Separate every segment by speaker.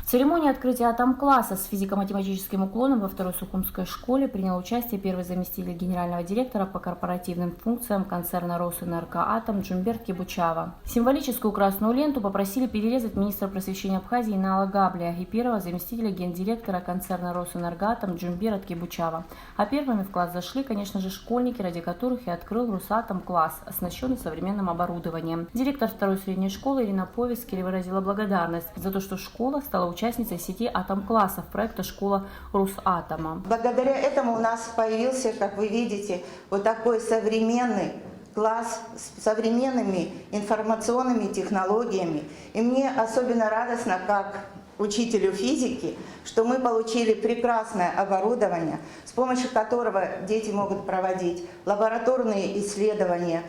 Speaker 1: В церемонии открытия атом-класса с физико-математическим уклоном во второй Сухумской школе принял участие первый заместитель генерального директора по корпоративным функциям концерна «Росэнергоатом» Джумберт Кебучава. Символическую красную ленту попросили перерезать министра просвещения Абхазии Инала Габлия и первого заместителя гендиректора концерна «Росэнергоатом» Джумберт Кебучава. А первыми в класс зашли, конечно же, школьники, ради которых и открыл Росатом-класс, оснащенный современным оборудованием. Директор второй средней школы Ирина Повескель выразила благодарность за то, что школа стала участницей сети атом-классов проекта «Школа Росатома».
Speaker 2: Благодаря этому у нас появился, как вы видите, вот такой современный класс с современными информационными технологиями. И мне особенно радостно, как учителю физики, что мы получили прекрасное оборудование, с помощью которого дети могут проводить лабораторные исследования,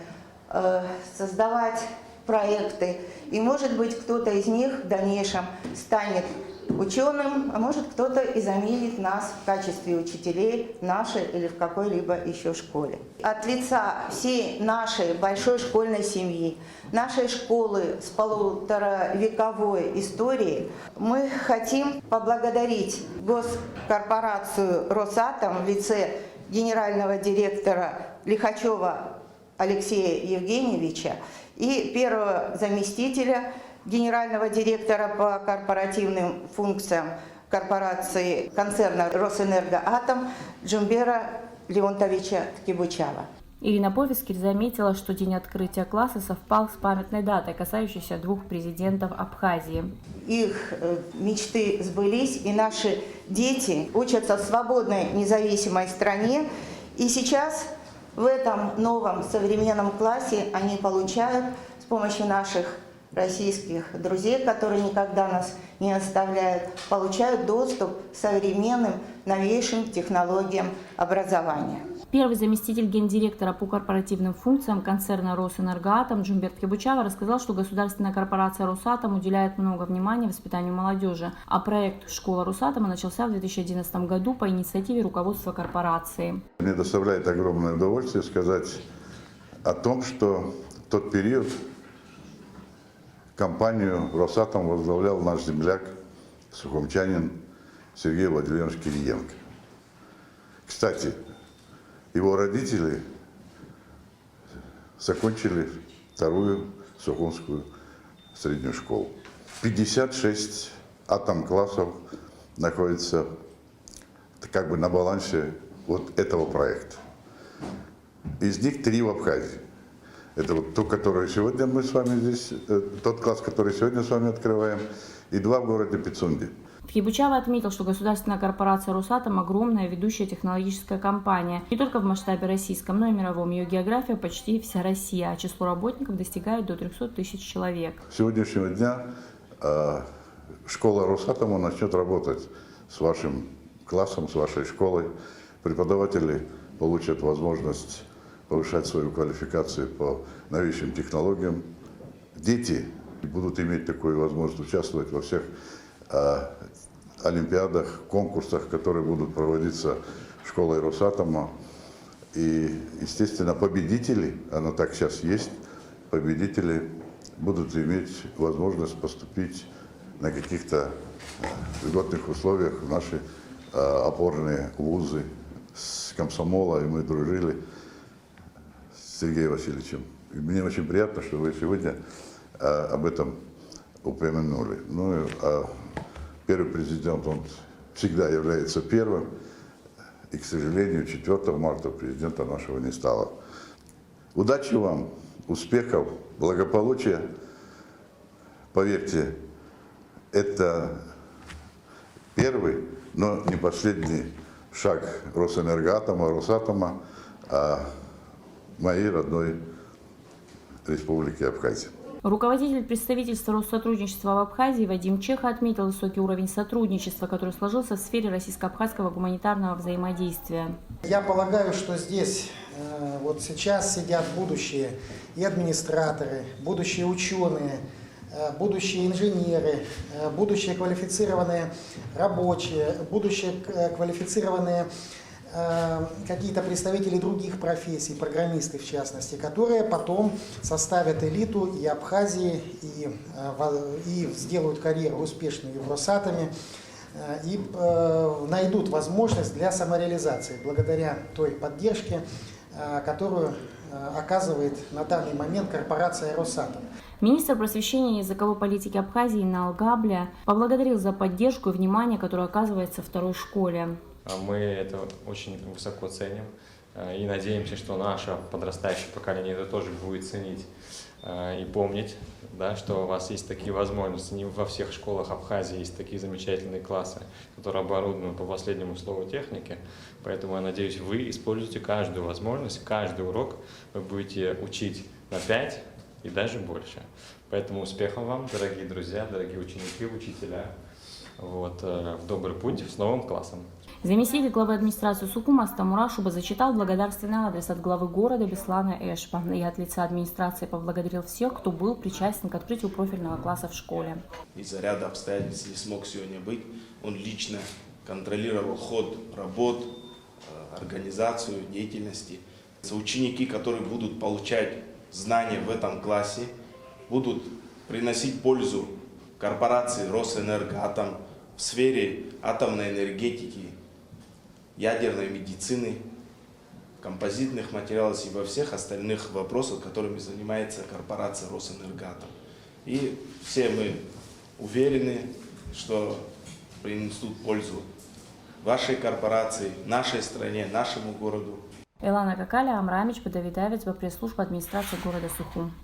Speaker 2: создавать проекты. И, может быть, кто-то из них в дальнейшем станет ученым, а может, кто-то и заменит нас в качестве учителей в нашей или в какой-либо еще школе. От лица всей нашей большой школьной семьи, нашей школы с полуторавековой историей, мы хотим поблагодарить госкорпорацию «Росатом» в лице генерального директора Лихачева Алексея Евгеньевича и первого заместителя генерального директора по корпоративным функциям корпорации концерна «Росэнергоатом» Джумбера Леонтовича Ткебучава.
Speaker 1: Ирина Повескель заметила, что день открытия класса совпал с памятной датой, касающейся двух президентов Абхазии.
Speaker 2: Их мечты сбылись, и наши дети учатся в свободной независимой стране. И сейчас в этом новом современном классе они получают с помощью наших российских друзей, которые никогда нас не оставляют, получают доступ к современным, новейшим технологиям образования.
Speaker 1: Первый заместитель гендиректора по корпоративным функциям концерна «Росэнергоатом» Джумберт Кебучава рассказал, что государственная корпорация «Росатом» уделяет много внимания воспитанию молодежи, а проект «Школа Росатома» начался в 2011 году по инициативе руководства корпорации.
Speaker 3: Мне доставляет огромное удовольствие сказать о том, что в тот период компанию «Росатом» возглавлял наш земляк, сухумчанин Сергей Владимирович Кириенко. Кстати, его родители закончили вторую Сухумскую среднюю школу. 56 атом-классов находится как бы на балансе вот этого проекта. Из них 3 в Абхазии. Это вот то, которое сегодня мы с вами здесь, тот класс, который сегодня с вами открываем, и 2 в городе Пицунде.
Speaker 1: Ткебучава отметил, что государственная корпорация «Росатом» – огромная ведущая технологическая компания. Не только в масштабе российском, но и мировом. Ее география почти вся Россия, а число работников достигает до 300 тысяч человек.
Speaker 3: С сегодняшнего дня школа «Росатома» начнет работать с вашим классом, с вашей школой. Преподаватели получат возможность повышать свою квалификацию по новейшим технологиям. Дети будут иметь такую возможность участвовать во всех олимпиадах, конкурсах, которые будут проводиться школой Росатома. И, естественно, победители, оно так сейчас есть, победители будут иметь возможность поступить на каких-то льготных условиях в наши опорные вузы. С комсомола, и мы дружили с Сергеем Васильевичем. И мне очень приятно, что вы сегодня об этом упомянули. Ну, первый президент, он всегда является первым, и, к сожалению, 4 марта президента нашего не стало. Удачи вам, успехов, благополучия. Поверьте, это первый, но не последний шаг Росэнергоатома, Росатома, моей родной республики Абхазия.
Speaker 1: Руководитель представительства Россотрудничества в Абхазии Вадим Чеха отметил высокий уровень сотрудничества, который сложился в сфере российско-абхазского гуманитарного взаимодействия.
Speaker 4: Я полагаю, что здесь вот сейчас сидят будущие и администраторы, будущие ученые, будущие инженеры, будущие квалифицированные рабочие, будущие квалифицированные какие-то представители других профессий, программисты в частности, которые потом составят элиту и Абхазии, и сделают карьеру успешную в Росатоме, и найдут возможность для самореализации благодаря той поддержке, которую оказывает на данный момент корпорация «Росатом».
Speaker 1: Министр просвещения и языковой политики Абхазии Инал Габля поблагодарил за поддержку и внимание, которое оказывается второй школе.
Speaker 5: Мы это очень высоко ценим и надеемся, что наше подрастающее поколение это тоже будет ценить и помнить, да, что у вас есть такие возможности. Не во всех школах Абхазии есть такие замечательные классы, которые оборудованы по последнему слову техники. Поэтому я надеюсь, вы используете каждую возможность, каждый урок вы будете учить на 5 и даже больше. Поэтому успехов вам, дорогие друзья, дорогие ученики, учителя. В добрый путь с новым классом.
Speaker 1: Заместитель главы администрации Сухума Астамура Шуба зачитал благодарственный адрес от главы города Беслана Эшпа и от лица администрации поблагодарил всех, кто был причастен к открытию профильного класса в школе.
Speaker 6: Из-за ряда обстоятельств не смог сегодня быть. Он лично контролировал ход работ, организацию деятельности. Ученики, которые будут получать знания в этом классе, будут приносить пользу корпорации Росэнергоатом в сфере атомной энергетики, ядерной медицины, композитных материалов и во всех остальных вопросах, которыми занимается корпорация Росэнергоатом. И все мы уверены, что принесут пользу вашей корпорации, нашей стране, нашему городу.
Speaker 1: Элана Какаля, Амрамич, Подавидавец, пресс-служба администрации города Сухум.